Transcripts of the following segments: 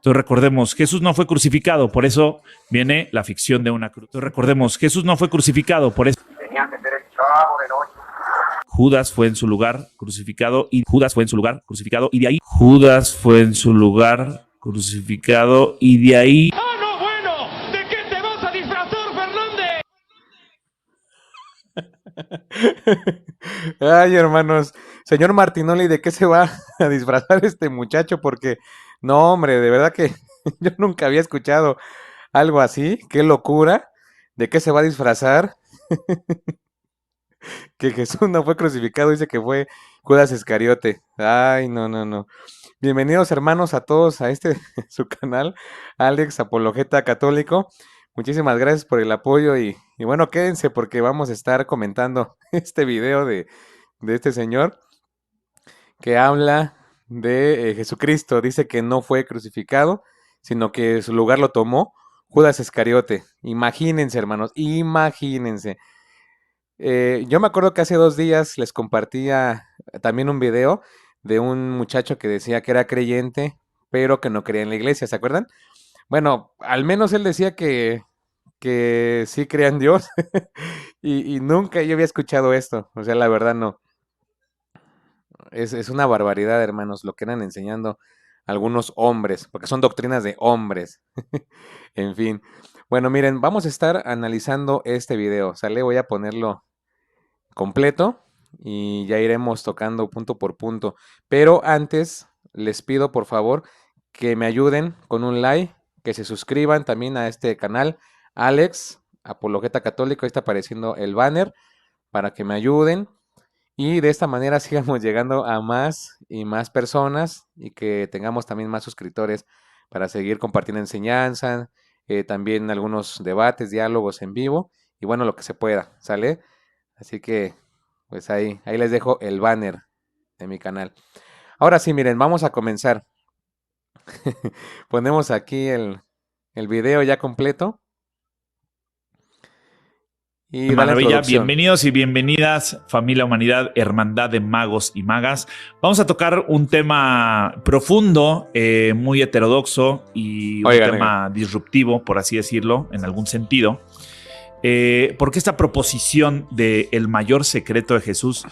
Entonces recordemos, Jesús no fue crucificado, por eso viene la ficción de una cruz. Entonces recordemos, Jesús no fue crucificado, por eso Tenía que ser el chavo de noche. Judas fue en su lugar crucificado y Judas fue en su lugar crucificado y de ahí Judas fue en su lugar crucificado y de ahí ¡Ah, no, bueno! ¿De qué te vas a disfrazar, Fernández? Ay, hermanos, señor Martinoli, ¿de qué se va a disfrazar este muchacho? Porque, no, hombre, de verdad que yo nunca había escuchado algo así. Qué locura. ¿De qué se va a disfrazar? Que Jesús no fue crucificado, dice que fue Judas Iscariote. Ay, no, no, no. Bienvenidos, hermanos, a todos a este su canal, Alex Apologeta Católico. Muchísimas gracias por el apoyo y bueno, quédense porque vamos a estar comentando este video de este señor que habla de Jesucristo. Dice que no fue crucificado, sino que su lugar lo tomó Judas Iscariote. Imagínense, hermanos, imagínense. Yo me acuerdo que hace 2 días les compartía también un video de un muchacho que decía que era creyente, pero que no creía en la iglesia, ¿se acuerdan? Bueno, al menos él decía que sí creía en Dios y nunca yo había escuchado esto, o sea, la verdad no. Es una barbaridad, hermanos, lo que eran enseñando algunos hombres, porque son doctrinas de hombres. En fin. Bueno, miren, vamos a estar analizando este video, ¿sale? Voy a ponerlo completo y ya iremos tocando punto por punto. Pero antes, les pido por favor que me ayuden con un like, que se suscriban también a este canal, Alex Apologeta Católico, ahí está apareciendo el banner, para que me ayuden. Y de esta manera sigamos llegando a más y más personas y que tengamos también más suscriptores para seguir compartiendo enseñanza, también algunos debates, diálogos en vivo y bueno, lo que se pueda, ¿sale? Así que pues ahí les dejo el banner de mi canal. Ahora sí, miren, vamos a comenzar. Ponemos aquí el video ya completo. Y da la maravilla, introducción. bienvenidos y bienvenidas, familia humanidad, hermandad de magos y magas. Vamos a tocar un tema profundo, muy heterodoxo y un tema disruptivo, por así decirlo, en algún sentido. Porque esta proposición de el mayor secreto de Jesús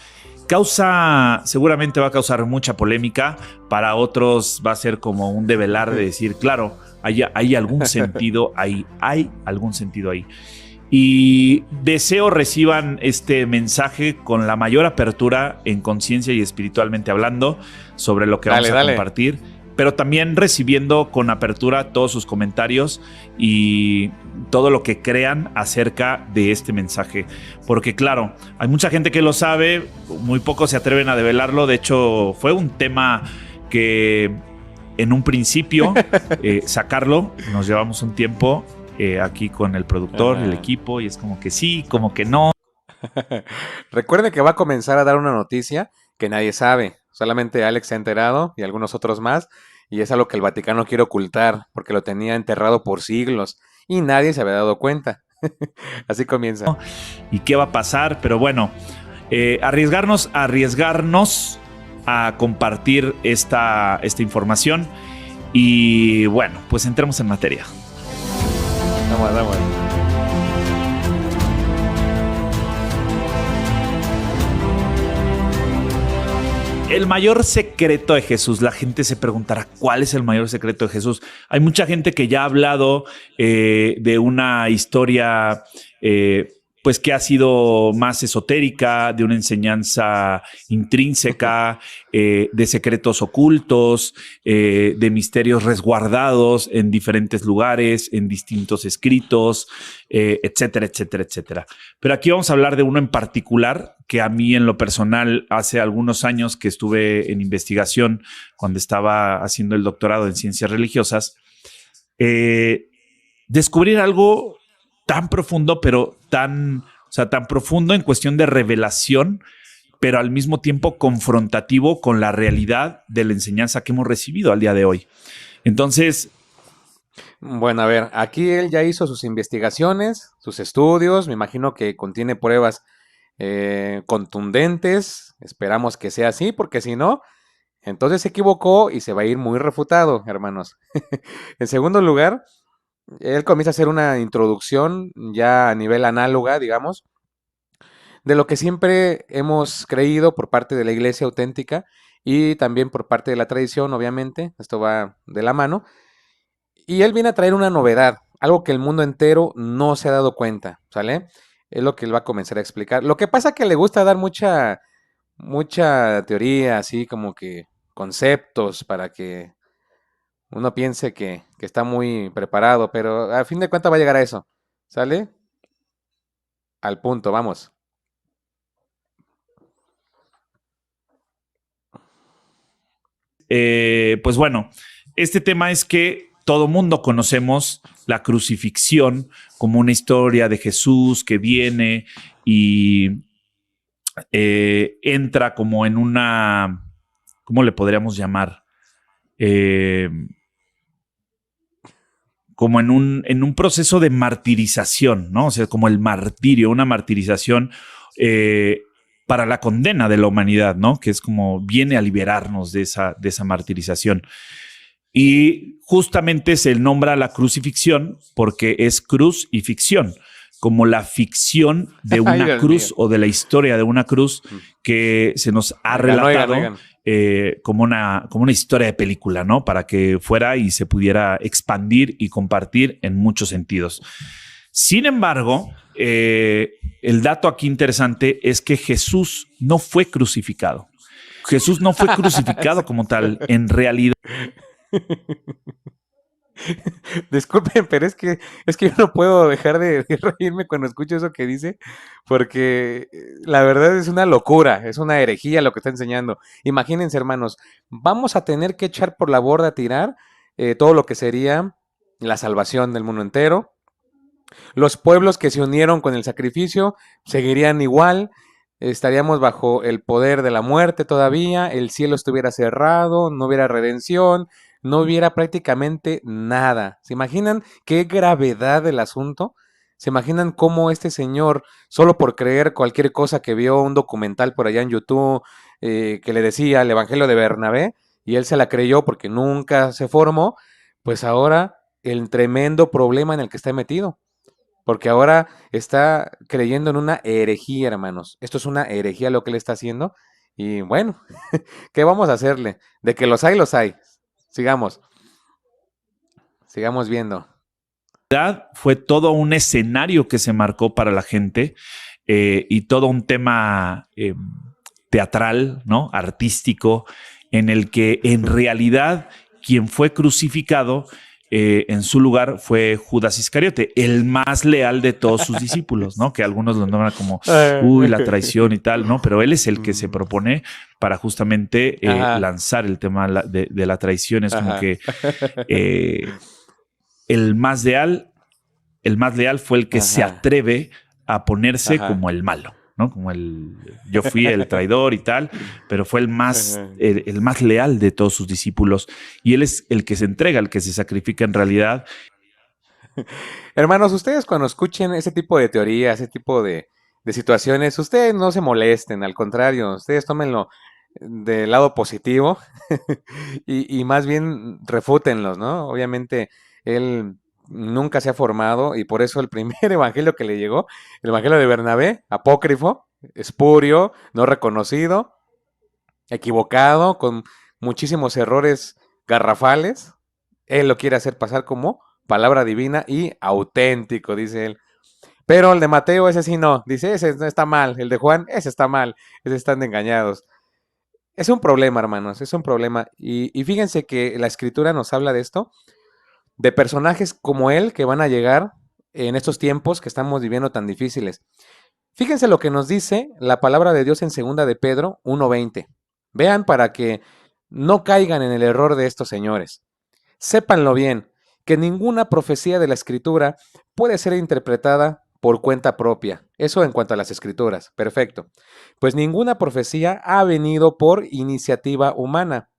seguramente va a causar mucha polémica. Para otros va a ser como un develar de decir, claro, hay algún sentido ahí, hay algún sentido ahí. Y deseo reciban este mensaje con la mayor apertura en conciencia y espiritualmente hablando sobre lo que vamos a compartir, pero también recibiendo con apertura todos sus comentarios y todo lo que crean acerca de este mensaje. Porque claro, hay mucha gente que lo sabe, muy pocos se atreven a develarlo. De hecho, fue un tema que en un principio sacarlo, nos llevamos un tiempo aquí con el productor, el equipo, y es como que sí, como que no. Recuerde que va a comenzar a dar una noticia que nadie sabe, solamente Alex se ha enterado y algunos otros más, y es algo que el Vaticano quiere ocultar porque lo tenía enterrado por siglos y nadie se había dado cuenta. Así comienza. ¿Y qué va a pasar? Pero bueno, arriesgarnos a compartir esta información y bueno, pues entremos en materia. Vamos. El mayor secreto de Jesús. La gente se preguntará, ¿cuál es el mayor secreto de Jesús? Hay mucha gente que ya ha hablado de una historia pues que ha sido más esotérica, de una enseñanza intrínseca, de secretos ocultos, de misterios resguardados en diferentes lugares, en distintos escritos, etcétera, etcétera, etcétera. Pero aquí vamos a hablar de uno en particular que a mí en lo personal, hace algunos años que estuve en investigación, cuando estaba haciendo el doctorado en ciencias religiosas, descubrir algo tan profundo, pero tan profundo en cuestión de revelación, pero al mismo tiempo confrontativo con la realidad de la enseñanza que hemos recibido al día de hoy. Entonces, bueno, a ver, aquí él ya hizo sus investigaciones, sus estudios, me imagino que contiene pruebas contundentes, esperamos que sea así, porque si no, Entonces se equivocó y se va a ir muy refutado, hermanos. En segundo lugar, él comienza a hacer una introducción ya a nivel análoga, digamos, de lo que siempre hemos creído por parte de la iglesia auténtica y también por parte de la tradición, obviamente, esto va de la mano, y él viene a traer una novedad, algo que el mundo entero no se ha dado cuenta, ¿sale? Es lo que él va a comenzar a explicar. Lo que pasa es que le gusta dar mucha teoría, así como que conceptos para que uno piense que está muy preparado, pero a fin de cuentas va a llegar a eso, ¿sale? Al punto, vamos. Pues bueno, este tema es que todo mundo conocemos la crucifixión como una historia de Jesús que viene y entra como en una, ¿cómo le podríamos llamar? Como en un proceso de martirización, ¿no? O sea, como el martirio, una martirización para la condena de la humanidad, ¿no? Que es como viene a liberarnos de esa martirización. Y justamente se nombra la crucifixión porque es cruz y ficción, como la ficción de una cruz o de la historia de una cruz que se nos ha relatado como una historia de película, ¿no? Para que fuera y se pudiera expandir y compartir en muchos sentidos. Sin embargo, el dato aquí interesante es que Jesús no fue crucificado. Jesús no fue crucificado como tal. En realidad, disculpen, pero es que yo no puedo dejar de reírme cuando escucho eso que dice, porque la verdad es una locura, es una herejía lo que está enseñando. Imagínense, hermanos, vamos a tener que echar por la borda, tirar todo lo que sería la salvación del mundo entero. Los pueblos que se unieron con el sacrificio seguirían igual, estaríamos bajo el poder de la muerte todavía, el cielo estuviera cerrado, no hubiera redención, no hubiera prácticamente nada. ¿Se imaginan qué gravedad del asunto? ¿Se imaginan cómo este señor, solo por creer cualquier cosa que vio un documental por allá en YouTube que le decía el Evangelio de Bernabé, y él se la creyó porque nunca se formó, pues ahora el tremendo problema en el que está metido? Porque ahora está creyendo en una herejía, hermanos. Esto es una herejía lo que él está haciendo. Y bueno, ¿qué vamos a hacerle? De que los hay, los hay. Sigamos. Sigamos viendo. fue todo un escenario que se marcó para la gente y todo un tema teatral, ¿no? Artístico, en el que en realidad quien fue crucificado en su lugar fue Judas Iscariote, el más leal de todos sus discípulos, ¿no? Que algunos lo nombran como, uy, la traición y tal, ¿no? Pero él es el que se propone para justamente lanzar el tema de la traición. Es como que el más leal fue el que se atreve a ponerse como el malo, ¿no? Como yo fui el traidor y tal, pero fue el más leal de todos sus discípulos. Y él es el que se entrega, el que se sacrifica en realidad. Hermanos, ustedes cuando escuchen ese tipo de teorías, ese tipo de situaciones, ustedes no se molesten, al contrario, ustedes tómenlo del lado positivo y más bien refútenlos, ¿no? Obviamente él nunca se ha formado y por eso el primer evangelio que le llegó, el evangelio de Bernabé, apócrifo, espurio, no reconocido, equivocado, con muchísimos errores garrafales, él lo quiere hacer pasar como palabra divina y auténtico, dice él. Pero el de Mateo, ese sí no, dice, ese está mal, el de Juan, ese está mal, ese están engañados. Es un problema, hermanos, es un problema. Y fíjense que la escritura nos habla de esto, de personajes como él que van a llegar en estos tiempos que estamos viviendo tan difíciles. Fíjense lo que nos dice la palabra de Dios en 2 de Pedro 1:20. Vean para que no caigan en el error de estos señores. Sépanlo bien, que ninguna profecía de la escritura puede ser interpretada por cuenta propia. Eso en cuanto a las escrituras. Perfecto. Pues ninguna profecía ha venido por iniciativa humana.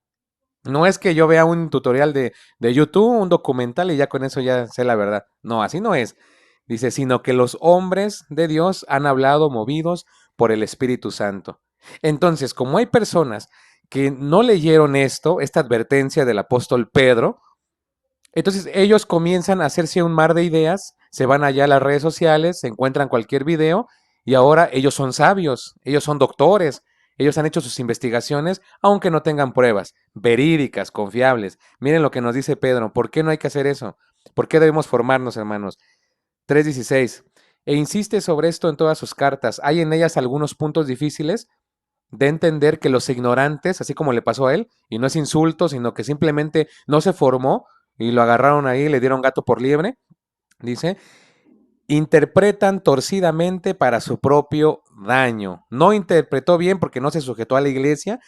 No es que yo vea un tutorial de YouTube, un documental y ya con eso ya sé la verdad. No, así no es. Dice, sino que los hombres de Dios han hablado movidos por el Espíritu Santo. Entonces, como hay personas que no leyeron esta advertencia del apóstol Pedro. Entonces ellos comienzan a hacerse un mar de ideas, se van allá a las redes sociales, se encuentran cualquier video y ahora ellos son sabios, ellos son doctores, ellos han hecho sus investigaciones aunque no tengan pruebas verídicas, confiables. Miren lo que nos dice Pedro, ¿por qué no hay que hacer eso? ¿Por qué debemos formarnos, hermanos? 3:16. E insiste sobre esto en todas sus cartas. Hay en ellas algunos puntos difíciles de entender que los ignorantes, así como le pasó a él, y no es insulto, sino que simplemente no se formó y lo agarraron ahí, le dieron gato por liebre, dice, interpretan torcidamente para su propio daño. No interpretó bien porque no se sujetó a la iglesia,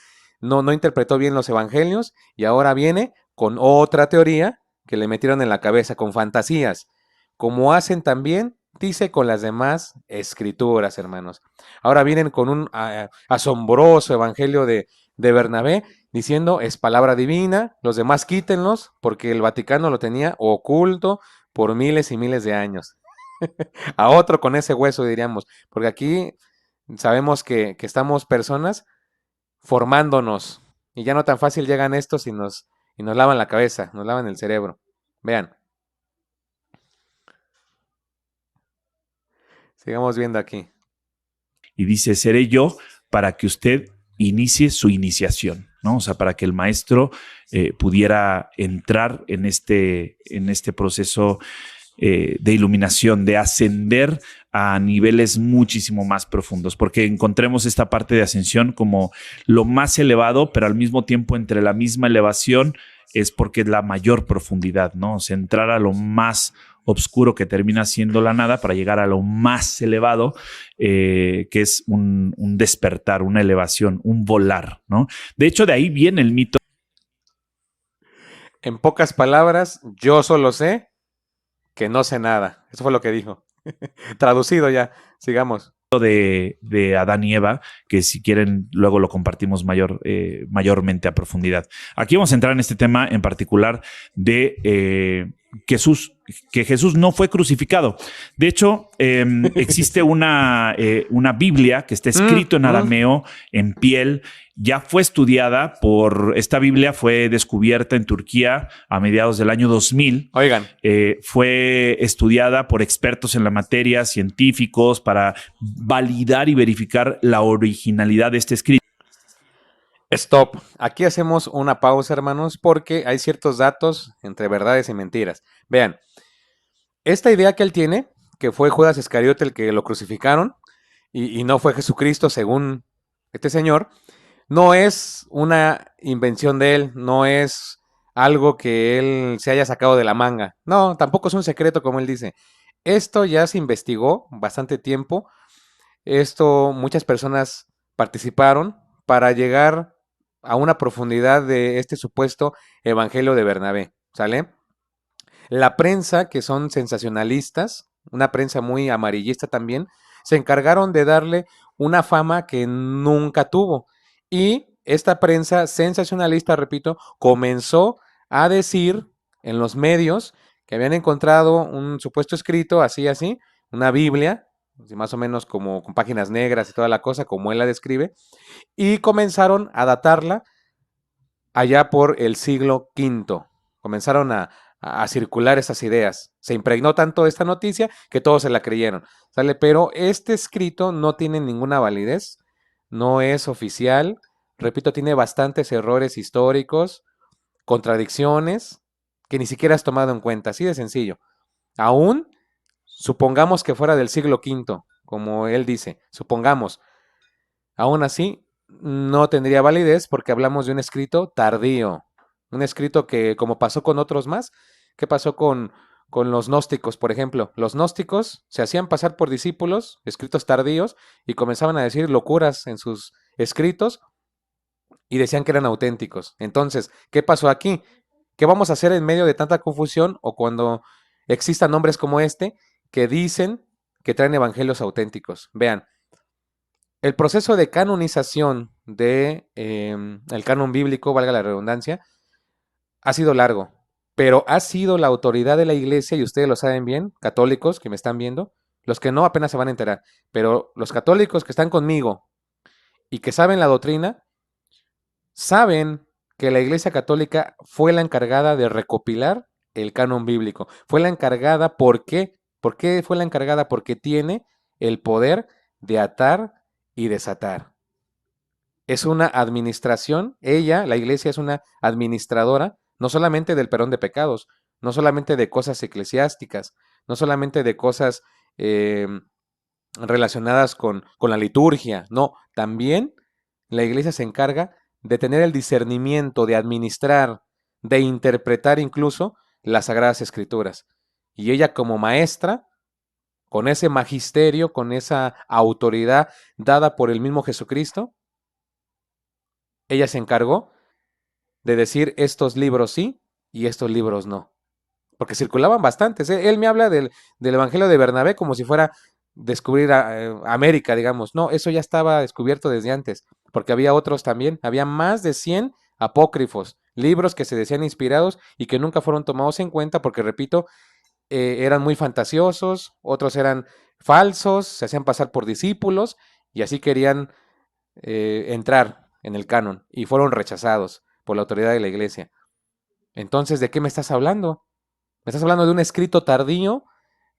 no interpretó bien los evangelios y ahora viene con otra teoría que le metieron en la cabeza, con fantasías, como hacen también, dice, con las demás escrituras, hermanos. Ahora vienen con un asombroso evangelio de Bernabé, diciendo es palabra divina, los demás quítenlos, porque el Vaticano lo tenía oculto por miles y miles de años. A otro con ese hueso, diríamos, porque aquí sabemos que estamos personas formándonos, y ya no tan fácil llegan estos y nos lavan la cabeza, nos lavan el cerebro. Vean. Sigamos viendo aquí. Y dice, seré yo para que usted inicie su iniciación, ¿no? O sea, para que el maestro pudiera entrar en este proceso de iluminación, de ascender a niveles muchísimo más profundos, porque encontremos esta parte de ascensión como lo más elevado, pero al mismo tiempo entre la misma elevación es porque es la mayor profundidad, ¿no? O sea, entrar a lo más oscuro que termina siendo la nada para llegar a lo más elevado, que es un despertar, una elevación, un volar, ¿no? De hecho, de ahí viene el mito. En pocas palabras, yo solo sé que no sé nada. Eso fue lo que dijo. Traducido ya. Sigamos. De Adán y Eva, que si quieren luego lo compartimos mayormente a profundidad. Aquí vamos a entrar en este tema en particular de que Jesús no fue crucificado. De hecho, existe una Biblia que está escrito en arameo, en piel. Ya fue estudiada esta Biblia fue descubierta en Turquía a mediados del año 2000. Oigan. Fue estudiada por expertos en la materia, científicos, para validar y verificar la originalidad de este escrito. Stop. Aquí hacemos una pausa, hermanos, porque hay ciertos datos entre verdades y mentiras. Vean, esta idea que él tiene, que fue Judas Iscariote el que lo crucificaron, y no fue Jesucristo según este señor, no es una invención de él, no es algo que él se haya sacado de la manga. No, tampoco es un secreto como él dice. Esto ya se investigó bastante tiempo. Muchas personas participaron para llegar a una profundidad de este supuesto evangelio de Bernabé, ¿sale? La prensa, que son sensacionalistas, una prensa muy amarillista también, se encargaron de darle una fama que nunca tuvo. Y esta prensa sensacionalista, repito, comenzó a decir en los medios que habían encontrado un supuesto escrito así, una Biblia, más o menos como con páginas negras y toda la cosa, como él la describe, y comenzaron a datarla allá por el siglo V. Comenzaron a circular esas ideas. Se impregnó tanto esta noticia que todos se la creyeron, ¿sale? Pero este escrito no tiene ninguna validez, no es oficial, repito, tiene bastantes errores históricos, contradicciones que ni siquiera has tomado en cuenta, así de sencillo. Aún supongamos que fuera del siglo V, como él dice, supongamos, aún así no tendría validez porque hablamos de un escrito tardío, un escrito que, como pasó con otros más, ¿qué pasó con los gnósticos, por ejemplo? Los gnósticos se hacían pasar por discípulos, escritos tardíos, y comenzaban a decir locuras en sus escritos y decían que eran auténticos. Entonces, ¿qué pasó aquí? ¿Qué vamos a hacer en medio de tanta confusión o cuando existan nombres como este que dicen que traen evangelios auténticos? Vean, el proceso de canonización de el canon bíblico, valga la redundancia, ha sido largo, pero ha sido la autoridad de la iglesia, y ustedes lo saben bien, católicos que me están viendo, los que no apenas se van a enterar, pero los católicos que están conmigo y que saben la doctrina, saben que la Iglesia Católica fue la encargada de recopilar el canon bíblico. Fue la encargada, ¿por qué? ¿Por qué fue la encargada? Porque tiene el poder de atar y desatar. Es una administración, ella, la Iglesia, es una administradora, no solamente del perdón de pecados, no solamente de cosas eclesiásticas, no solamente de cosas relacionadas con la liturgia, no, también la Iglesia se encarga de tener el discernimiento, de administrar, de interpretar incluso las Sagradas Escrituras. Y ella como maestra, con ese magisterio, con esa autoridad dada por el mismo Jesucristo, ella se encargó de decir estos libros sí y estos libros no. Porque circulaban bastantes. Él me habla del Evangelio de Bernabé como si fuera descubrir América, digamos. No, eso ya estaba descubierto desde antes, porque había otros también. Había más de 100 apócrifos, libros que se decían inspirados y que nunca fueron tomados en cuenta porque, repito, eran muy fantasiosos, otros eran falsos, se hacían pasar por discípulos y así querían entrar en el canon y fueron rechazados por la autoridad de la iglesia. Entonces, ¿de qué me estás hablando? Me estás hablando de un escrito tardío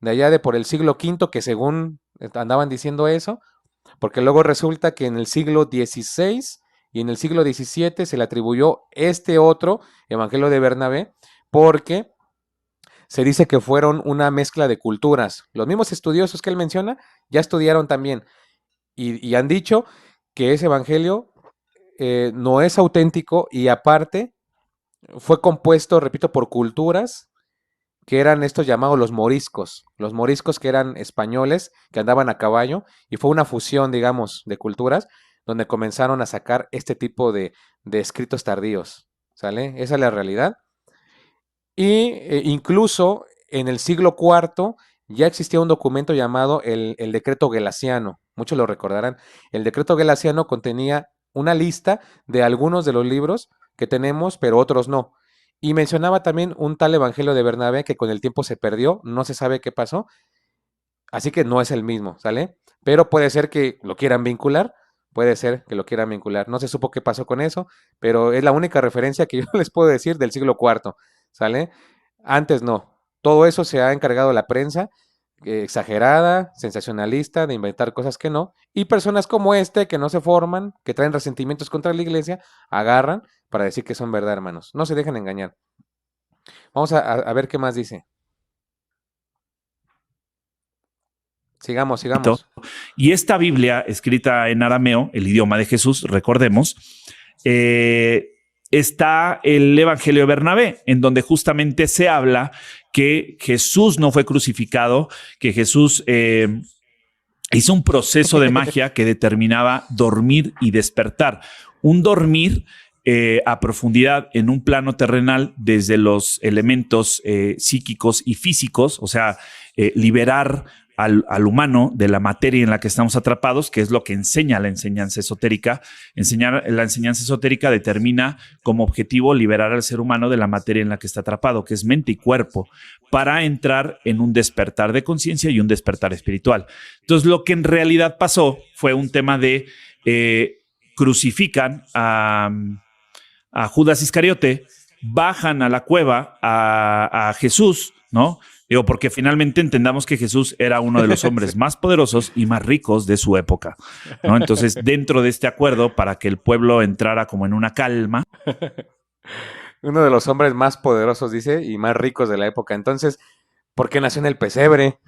de allá de por el siglo V que según andaban diciendo eso, porque luego resulta que en el siglo XVI y en el siglo XVII se le atribuyó este otro Evangelio de Bernabé porque se dice que fueron una mezcla de culturas. Los mismos estudiosos que él menciona ya estudiaron también y han dicho que ese Evangelio no es auténtico y aparte fue compuesto, repito, por culturas que eran estos llamados los moriscos que eran españoles, que andaban a caballo, y fue una fusión, digamos, de culturas, donde comenzaron a sacar este tipo de escritos tardíos, ¿sale? Esa es la realidad. Y incluso en el siglo IV ya existía un documento llamado el Decreto Gelasiano, muchos lo recordarán. El Decreto Gelasiano contenía una lista de algunos de los libros que tenemos, pero otros no. Y mencionaba también un tal Evangelio de Bernabé que con el tiempo se perdió, no se sabe qué pasó, así que no es el mismo, ¿sale? Pero puede ser que lo quieran vincular, puede ser que lo quieran vincular. No se supo qué pasó con eso, pero es la única referencia que yo les puedo decir del siglo IV, ¿sale? Antes no. Todo eso se ha encargado la prensa, exagerada, sensacionalista, de inventar cosas que no, y personas como este que no se forman, que traen resentimientos contra la iglesia, agarran para decir que son verdad, hermanos. No se dejen engañar. Vamos a ver qué más dice. Sigamos, sigamos. Y esta Biblia, escrita en arameo, el idioma de Jesús, recordemos, está el Evangelio de Bernabé, en donde justamente se habla que Jesús no fue crucificado, que Jesús hizo un proceso de magia que determinaba dormir y despertar. Un dormir a profundidad en un plano terrenal desde los elementos psíquicos y físicos, o sea, liberar al humano de la materia en la que estamos atrapados, que es lo que enseña la enseñanza esotérica. La enseñanza esotérica determina como objetivo liberar al ser humano de la materia en la que está atrapado, que es mente y cuerpo, para entrar en un despertar de conciencia y un despertar espiritual. Entonces, lo que en realidad pasó fue un tema de crucifican a Judas Iscariote, bajan a la cueva a Jesús, ¿no? Digo, porque finalmente entendamos que Jesús era uno de los hombres más poderosos y más ricos de su época, ¿no? Entonces, dentro de este acuerdo, para que el pueblo entrara como en una calma. Uno de los hombres más poderosos, dice, y más ricos de la época. Entonces, ¿por qué nació en el pesebre?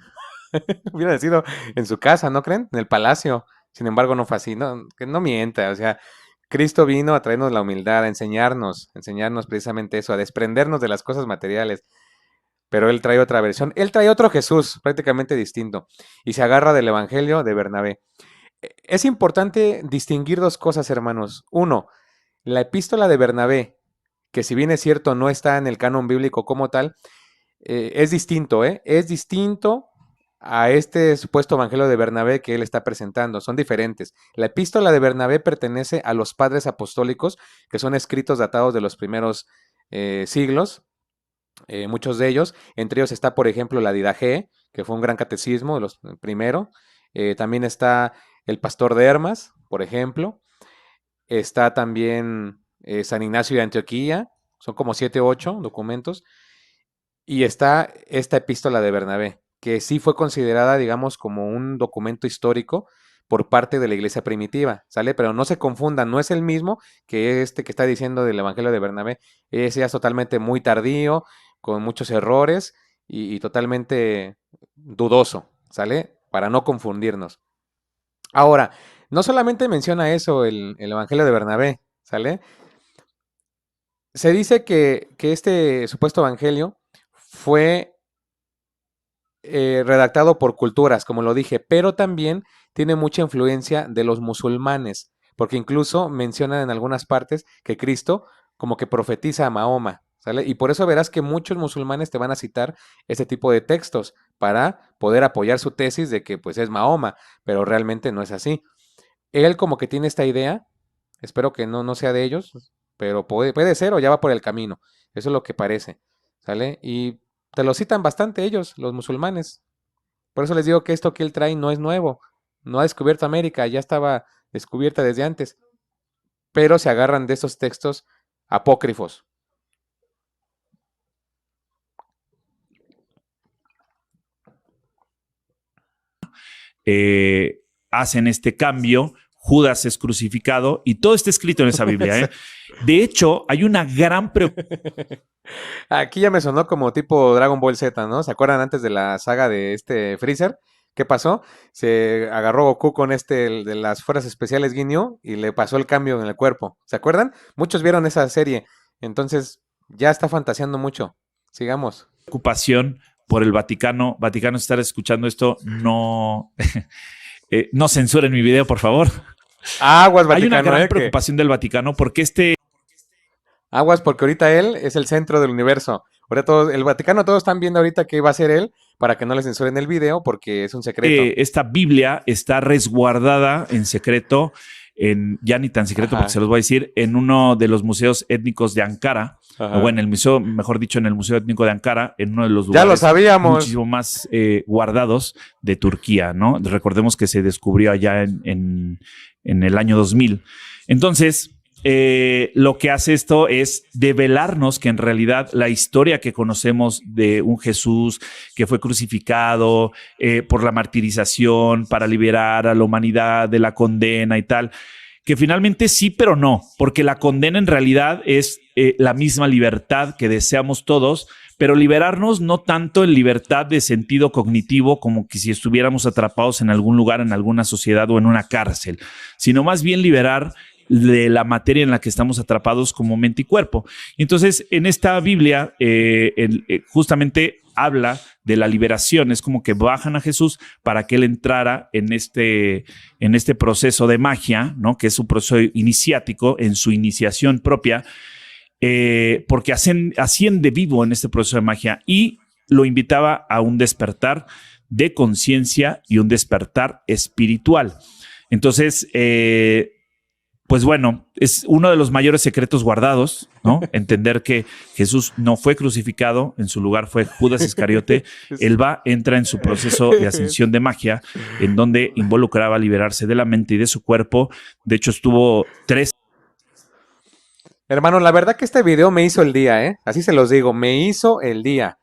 Hubiera nacido en su casa, ¿no creen? En el palacio. Sin embargo, no fue así. No, que no mienta, o sea, Cristo vino a traernos la humildad, a enseñarnos precisamente eso, a desprendernos de las cosas materiales. Pero él trae otra versión. Él trae otro Jesús, prácticamente distinto, y se agarra del Evangelio de Bernabé. Es importante distinguir dos cosas, hermanos. Uno, la epístola de Bernabé, que si bien es cierto no está en el canon bíblico como tal, es distinto, ¿eh? Es distinto a este supuesto Evangelio de Bernabé que él está presentando. Son diferentes. La epístola de Bernabé pertenece a los padres apostólicos, que son escritos datados de los primeros siglos. Muchos de ellos, entre ellos está, por ejemplo, la Didache, que fue un gran catecismo, primero. También está el Pastor de Hermas, por ejemplo. Está también San Ignacio de Antioquía, son como 7 o 8 documentos, y está esta epístola de Bernabé, que sí fue considerada, digamos, como un documento histórico por parte de la iglesia primitiva, ¿sale? Pero no se confundan, no es el mismo que este que está diciendo del Evangelio de Bernabé. Ese ya es totalmente muy tardío, con muchos errores y totalmente dudoso, ¿sale? Para no confundirnos. Ahora, no solamente menciona eso el Evangelio de Bernabé, ¿sale? Se dice que este supuesto Evangelio fue redactado por culturas, como lo dije, pero también tiene mucha influencia de los musulmanes, porque incluso mencionan en algunas partes que Cristo como que profetiza a Mahoma, ¿sale? Y por eso verás que muchos musulmanes te van a citar este tipo de textos para poder apoyar su tesis de que pues es Mahoma, pero realmente no es así. Él como que tiene esta idea, espero que no sea de ellos, pero puede ser o ya va por el camino, eso es lo que parece, ¿sale? Y te lo citan bastante ellos, los musulmanes. Por eso les digo que esto que él trae no es nuevo. No ha descubierto América, ya estaba descubierta desde antes. Pero se agarran de esos textos apócrifos. Hacen este cambio. Judas es crucificado y todo está escrito en esa Biblia. ¿Eh? De hecho, hay una gran preocupación. Aquí ya me sonó como tipo Dragon Ball Z, ¿no? ¿Se acuerdan antes de la saga de este Freezer? ¿Qué pasó? Se agarró Goku con el de las fuerzas especiales Ginyu y le pasó el cambio en el cuerpo. ¿Se acuerdan? Muchos vieron esa serie. Entonces, ya está fantaseando mucho. Sigamos. Preocupación por el Vaticano. Vaticano, estar escuchando esto, no, no censuren mi video, por favor. Aguas, Vaticano. Hay una gran preocupación del Vaticano porque Aguas, porque ahorita él es el centro del universo. Ahora el Vaticano, todos están viendo ahorita que va a ser él para que no les censuren el video porque es un secreto. Esta Biblia está resguardada en secreto, ya ni tan secreto, porque se los voy a decir, en uno de los museos étnicos de Ankara, o en el museo, mejor dicho, en el Museo Étnico de Ankara, en uno de los lugares ya lo sabíamos. Muchísimo más guardados de Turquía, ¿no? Recordemos que se descubrió allá en el año 2000. Entonces, lo que hace esto es develarnos que en realidad la historia que conocemos de un Jesús que fue crucificado por la martirización para liberar a la humanidad de la condena y tal, que finalmente sí, pero no, porque la condena en realidad es la misma libertad que deseamos todos, pero liberarnos no tanto en libertad de sentido cognitivo como que si estuviéramos atrapados en algún lugar, en alguna sociedad o en una cárcel, sino más bien liberar de la materia en la que estamos atrapados como mente y cuerpo. Entonces, en esta Biblia, justamente habla de la liberación. Es como que bajan a Jesús para que él entrara en este proceso de magia, ¿no? Que es un proceso iniciático, en su iniciación propia, porque asciende vivo en este proceso de magia y lo invitaba a un despertar de conciencia y un despertar espiritual. Entonces, pues bueno, es uno de los mayores secretos guardados, ¿no? Entender que Jesús no fue crucificado, en su lugar fue Judas Iscariote. Él entra en su proceso de ascensión de magia, en donde involucraba liberarse de la mente y de su cuerpo. De hecho, estuvo 3. Hermano, la verdad que este video me hizo el día, ¿eh? Así se los digo, me hizo el día.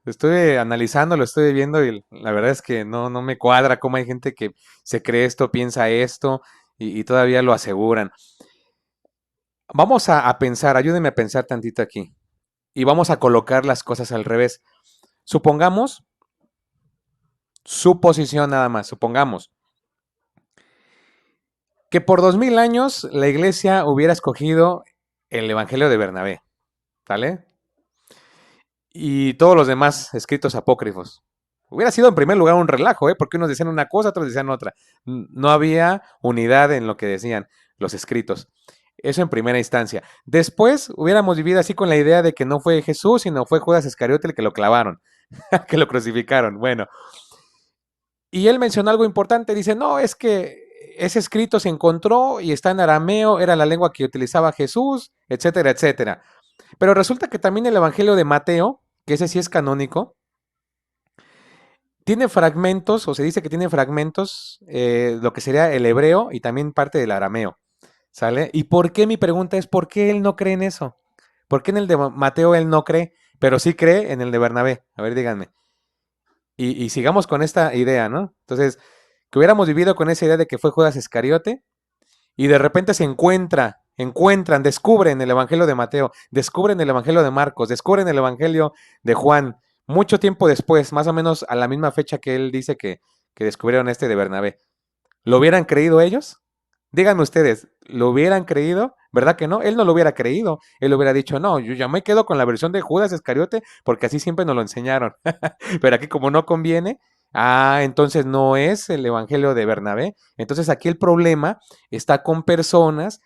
Lo estoy analizando, lo estoy viendo y la verdad es que no me cuadra cómo hay gente que se cree esto, piensa esto y todavía lo aseguran. Vamos a pensar, ayúdenme a pensar tantito aquí. Y vamos a colocar las cosas al revés. Supongamos, suposición nada más, supongamos que por 2000 años la iglesia hubiera escogido el Evangelio de Bernabé, ¿vale? Y todos los demás escritos apócrifos. Hubiera sido en primer lugar un relajo, porque unos decían una cosa, otros decían otra. No había unidad en lo que decían los escritos. Eso en primera instancia. Después hubiéramos vivido así con la idea de que no fue Jesús, sino fue Judas Iscariote el que lo clavaron, que lo crucificaron. Bueno. Y él mencionó algo importante. Dice, no, es que ese escrito se encontró y está en arameo, era la lengua que utilizaba Jesús, etcétera, etcétera. Pero resulta que también el Evangelio de Mateo, que ese sí es canónico, tiene fragmentos, o se dice que tiene fragmentos, lo que sería el hebreo y también parte del arameo, ¿Sale? ¿Y por qué? Mi pregunta es, ¿por qué él no cree en eso? ¿Por qué en el de Mateo él no cree, pero sí cree en el de Bernabé? A ver, díganme. Y sigamos con esta idea, ¿no? Entonces, que hubiéramos vivido con esa idea de que fue Judas Iscariote y de repente se descubren el Evangelio de Mateo, descubren el Evangelio de Marcos, descubren el Evangelio de Juan, mucho tiempo después, más o menos a la misma fecha que él dice que descubrieron este de Bernabé. ¿Lo hubieran creído ellos? Díganme ustedes, ¿lo hubieran creído? ¿Verdad que no? Él no lo hubiera creído. Él hubiera dicho, no, yo ya me quedo con la versión de Judas Iscariote porque así siempre nos lo enseñaron. Pero aquí como no conviene, entonces no es el Evangelio de Bernabé. Entonces aquí el problema está con personas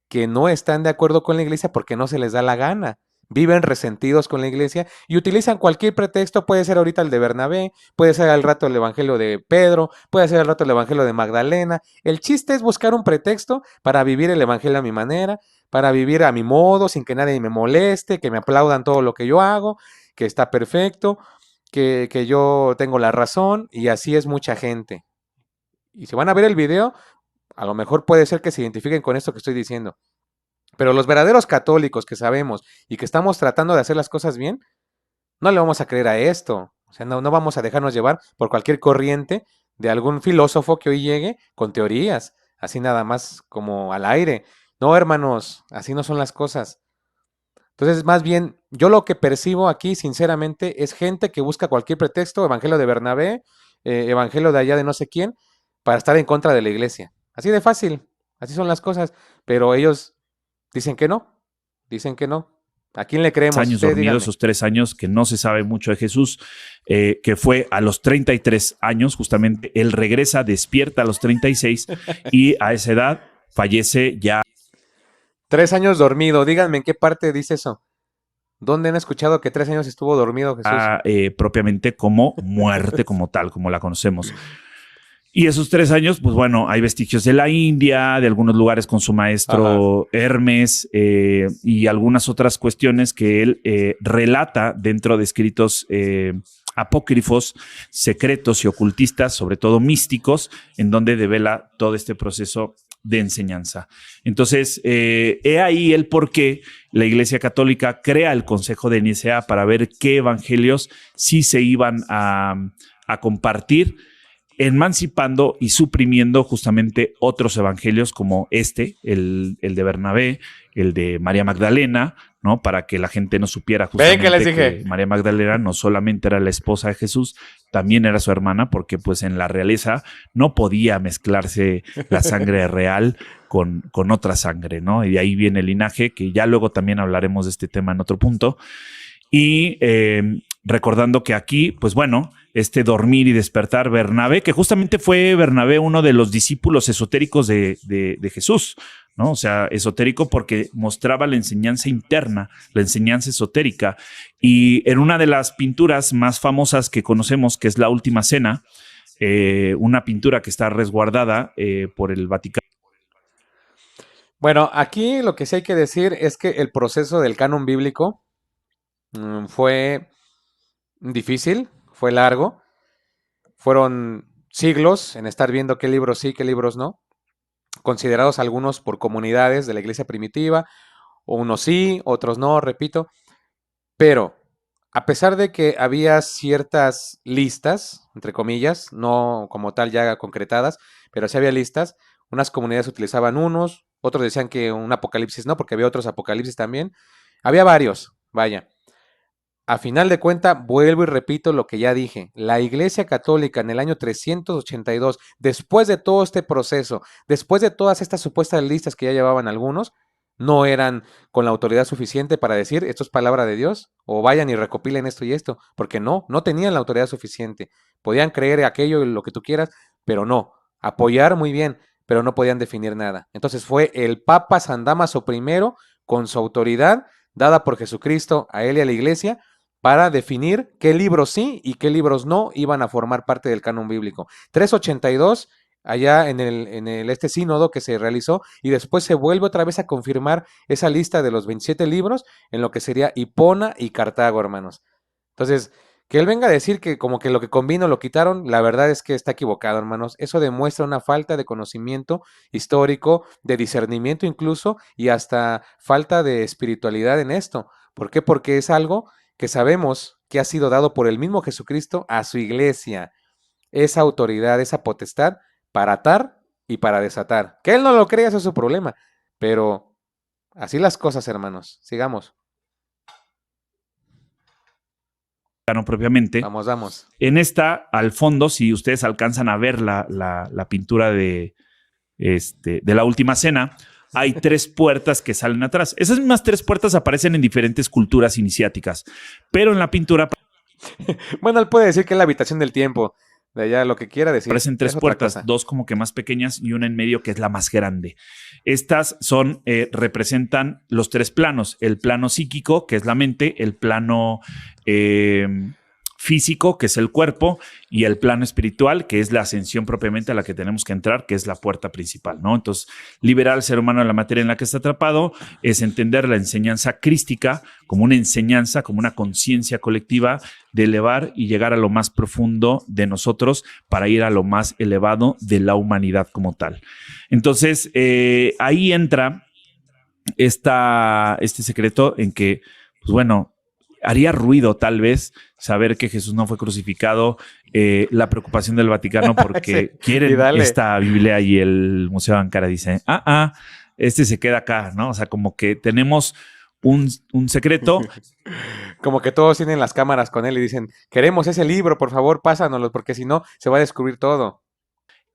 que no están de acuerdo con la iglesia porque no se les da la gana. Viven resentidos con la iglesia y utilizan cualquier pretexto, puede ser ahorita el de Bernabé, puede ser al rato el evangelio de Pedro, puede ser al rato el evangelio de Magdalena. El chiste es buscar un pretexto para vivir el evangelio a mi manera, para vivir a mi modo, sin que nadie me moleste, que me aplaudan todo lo que yo hago, que está perfecto, que yo tengo la razón, y así es mucha gente. Y si van a ver el video, a lo mejor puede ser que se identifiquen con esto que estoy diciendo. Pero los verdaderos católicos que sabemos y que estamos tratando de hacer las cosas bien, no le vamos a creer a esto. O sea, no vamos a dejarnos llevar por cualquier corriente de algún filósofo que hoy llegue con teorías, así nada más como al aire. No, hermanos, así no son las cosas. Entonces, más bien, yo lo que percibo aquí, sinceramente, es gente que busca cualquier pretexto, evangelio de Bernabé, evangelio de allá de no sé quién, para estar en contra de la iglesia. Así de fácil, así son las cosas, pero ellos dicen que no, dicen que no. ¿A quién le creemos? Años dormidos, esos 3 años que no se sabe mucho de Jesús, que fue a los 33 años, justamente, él regresa, despierta a los 36 y a esa edad fallece ya. 3 años dormido, díganme en qué parte dice eso. ¿Dónde han escuchado que 3 años estuvo dormido Jesús? Propiamente como muerte, como tal, como la conocemos. Y esos 3 años, pues bueno, hay vestigios de la India, de algunos lugares con su maestro Hermes y algunas otras cuestiones que él relata dentro de escritos apócrifos, secretos y ocultistas, sobre todo místicos, en donde devela todo este proceso de enseñanza. Entonces, he ahí el por qué la Iglesia Católica crea el Consejo de Nicea para ver qué evangelios sí se iban a compartir, emancipando y suprimiendo justamente otros evangelios como el de Bernabé, el de María Magdalena, ¿no? Para que la gente no supiera justamente que María Magdalena no solamente era la esposa de Jesús, también era su hermana, porque pues en la realeza no podía mezclarse la sangre real con otra sangre, ¿no? Y de ahí viene el linaje, que ya luego también hablaremos de este tema en otro punto. Y recordando que aquí, pues bueno, este dormir y despertar, Bernabé, que justamente fue Bernabé uno de los discípulos esotéricos de Jesús, ¿no? O sea, esotérico porque mostraba la enseñanza interna, la enseñanza esotérica. Y en una de las pinturas más famosas que conocemos, que es La Última Cena, una pintura que está resguardada por el Vaticano. Bueno, aquí lo que sí hay que decir es que el proceso del canon bíblico fue difícil, fue largo, fueron siglos en estar viendo qué libros sí, qué libros no, considerados algunos por comunidades de la iglesia primitiva, unos sí, otros no, repito, pero a pesar de que había ciertas listas, entre comillas, no como tal ya concretadas, pero sí había listas, unas comunidades utilizaban unos, otros decían que un apocalipsis no, porque había otros apocalipsis también, había varios, vaya. A final de cuentas, vuelvo y repito lo que ya dije, la Iglesia Católica en el año 382, después de todo este proceso, después de todas estas supuestas listas que ya llevaban algunos, no eran con la autoridad suficiente para decir esto es palabra de Dios, o vayan y recopilen esto y esto, porque no tenían la autoridad suficiente. Podían creer aquello y lo que tú quieras, pero no. Apoyar muy bien, pero no podían definir nada. Entonces fue el Papa San Dámaso I, con su autoridad dada por Jesucristo a él y a la Iglesia, para definir qué libros sí y qué libros no iban a formar parte del canon bíblico. 382, allá en este sínodo que se realizó, y después se vuelve otra vez a confirmar esa lista de los 27 libros en lo que sería Hipona y Cartago, hermanos. Entonces, Que él venga a decir que como que lo que convino lo quitaron, la verdad es que está equivocado, hermanos. Eso demuestra una falta de conocimiento histórico, de discernimiento incluso, y hasta falta de espiritualidad en esto. ¿Por qué? Porque es algo que sabemos que ha sido dado por el mismo Jesucristo a su iglesia. Esa autoridad, esa potestad para atar y para desatar. Que él no lo crea, eso es su problema. Pero así las cosas, hermanos. Sigamos. Propiamente. Vamos. En esta, al fondo, si ustedes alcanzan a ver la pintura de la última cena, hay 3 puertas que salen atrás. Esas mismas 3 puertas aparecen en diferentes culturas iniciáticas, pero en la pintura Bueno, él puede decir que es la habitación del tiempo, de allá lo que quiera decir. aparecen 3 puertas, 2 como que más pequeñas y una en medio que es la más grande. Estas son, representan los 3 planos: el plano psíquico, que es la mente; el plano físico, que es el cuerpo; y el plano espiritual, que es la ascensión propiamente a la que tenemos que entrar, que es la puerta principal, ¿no? Entonces, liberar al ser humano de la materia en la que está atrapado es entender la enseñanza crística como una enseñanza, como una conciencia colectiva de elevar y llegar a lo más profundo de nosotros para ir a lo más elevado de la humanidad como tal. Entonces, ahí entra este secreto en que, pues bueno, haría ruido tal vez saber que Jesús no fue crucificado, la preocupación del Vaticano porque Sí, quieren esta Biblia, y el Museo de Ankara dice, este se queda acá, ¿no? O sea, como que tenemos un secreto. Como que todos tienen las cámaras con él y dicen, queremos ese libro, por favor, pásanoslo, porque si no, se va a descubrir todo.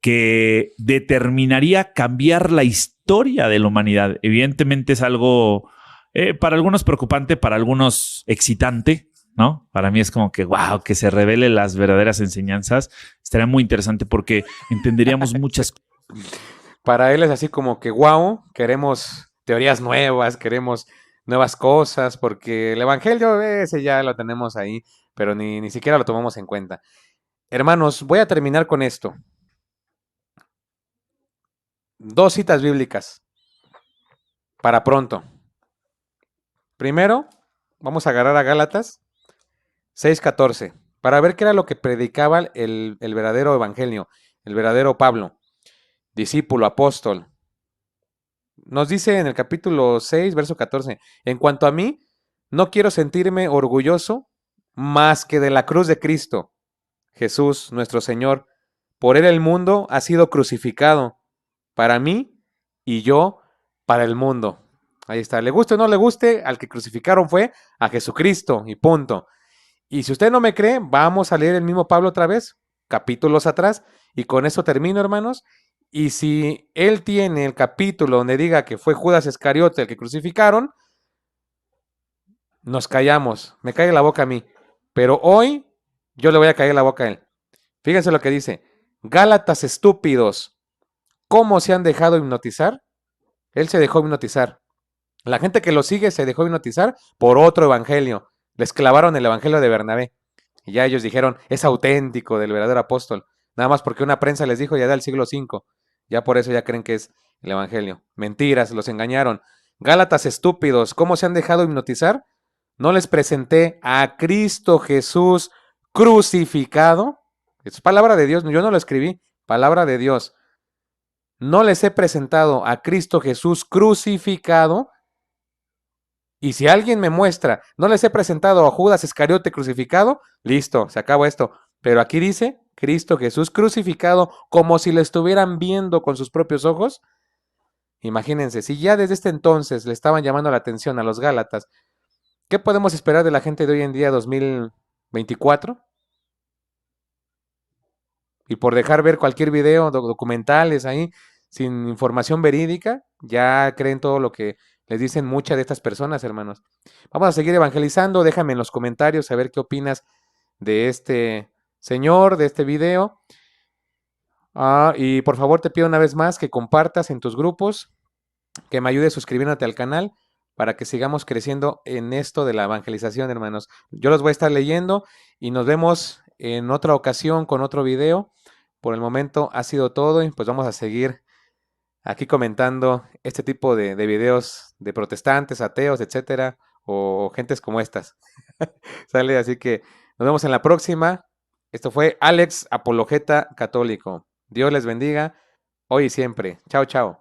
Que determinaría cambiar la historia de la humanidad. Evidentemente es algo para algunos preocupante, para algunos excitante, ¿no? Para mí es como que, wow, que se revelen las verdaderas enseñanzas. Estaría muy interesante porque entenderíamos muchas cosas. Para él es así como que, wow, queremos teorías nuevas, queremos nuevas cosas, porque el Evangelio ese ya lo tenemos ahí, pero ni siquiera lo tomamos en cuenta. Hermanos, voy a terminar con esto. 2 citas bíblicas para pronto. Primero, vamos a agarrar a Gálatas 6:14 para ver qué era lo que predicaba el verdadero evangelio, el verdadero Pablo, discípulo, apóstol. Nos dice en el capítulo 6, verso 14, en cuanto a mí, no quiero sentirme orgulloso más que de la cruz de Cristo, Jesús, nuestro Señor. Por él el mundo ha sido crucificado para mí y yo para el mundo. Ahí está. Le guste o no le guste, al que crucificaron fue a Jesucristo y punto. Y si usted no me cree, vamos a leer el mismo Pablo otra vez, capítulos atrás, y con eso termino, hermanos. Y si él tiene el capítulo donde diga que fue Judas Iscariote el que crucificaron, nos callamos, me cae la boca a mí. Pero hoy yo le voy a caer la boca a él. Fíjense lo que dice: Gálatas estúpidos, ¿cómo se han dejado hipnotizar? Él se dejó hipnotizar. La gente que lo sigue se dejó hipnotizar por otro evangelio. Les clavaron el evangelio de Bernabé. Y ya ellos dijeron, es auténtico del verdadero apóstol. Nada más porque una prensa les dijo ya del siglo V. Ya por eso ya creen que es el evangelio. Mentiras, los engañaron. Gálatas estúpidos, ¿cómo se han dejado hipnotizar? ¿No les presenté a Cristo Jesús crucificado? Es palabra de Dios, yo no lo escribí, palabra de Dios. No les he presentado a Cristo Jesús crucificado. Y si alguien me muestra, no les he presentado a Judas Iscariote crucificado, listo, se acabó esto. Pero aquí dice Cristo Jesús crucificado como si lo estuvieran viendo con sus propios ojos. Imagínense, si ya desde este entonces le estaban llamando la atención a los Gálatas, ¿qué podemos esperar de la gente de hoy en día, 2024? Y por dejar ver cualquier video, documentales ahí, sin información verídica, ya creen todo lo que les dicen muchas de estas personas, hermanos. Vamos a seguir evangelizando. Déjame en los comentarios saber qué opinas de este señor, de este video. Y por favor te pido una vez más que compartas en tus grupos, que me ayudes suscribiéndote al canal para que sigamos creciendo en esto de la evangelización, hermanos. Yo los voy a estar leyendo y nos vemos en otra ocasión con otro video. Por el momento ha sido todo y pues vamos a seguir aquí comentando este tipo de videos de protestantes, ateos, etcétera, o gentes como estas. ¿Sale? Así que Nos vemos en la próxima. Esto fue Alex, apologeta católico. Dios les bendiga hoy y siempre. Chao, chao.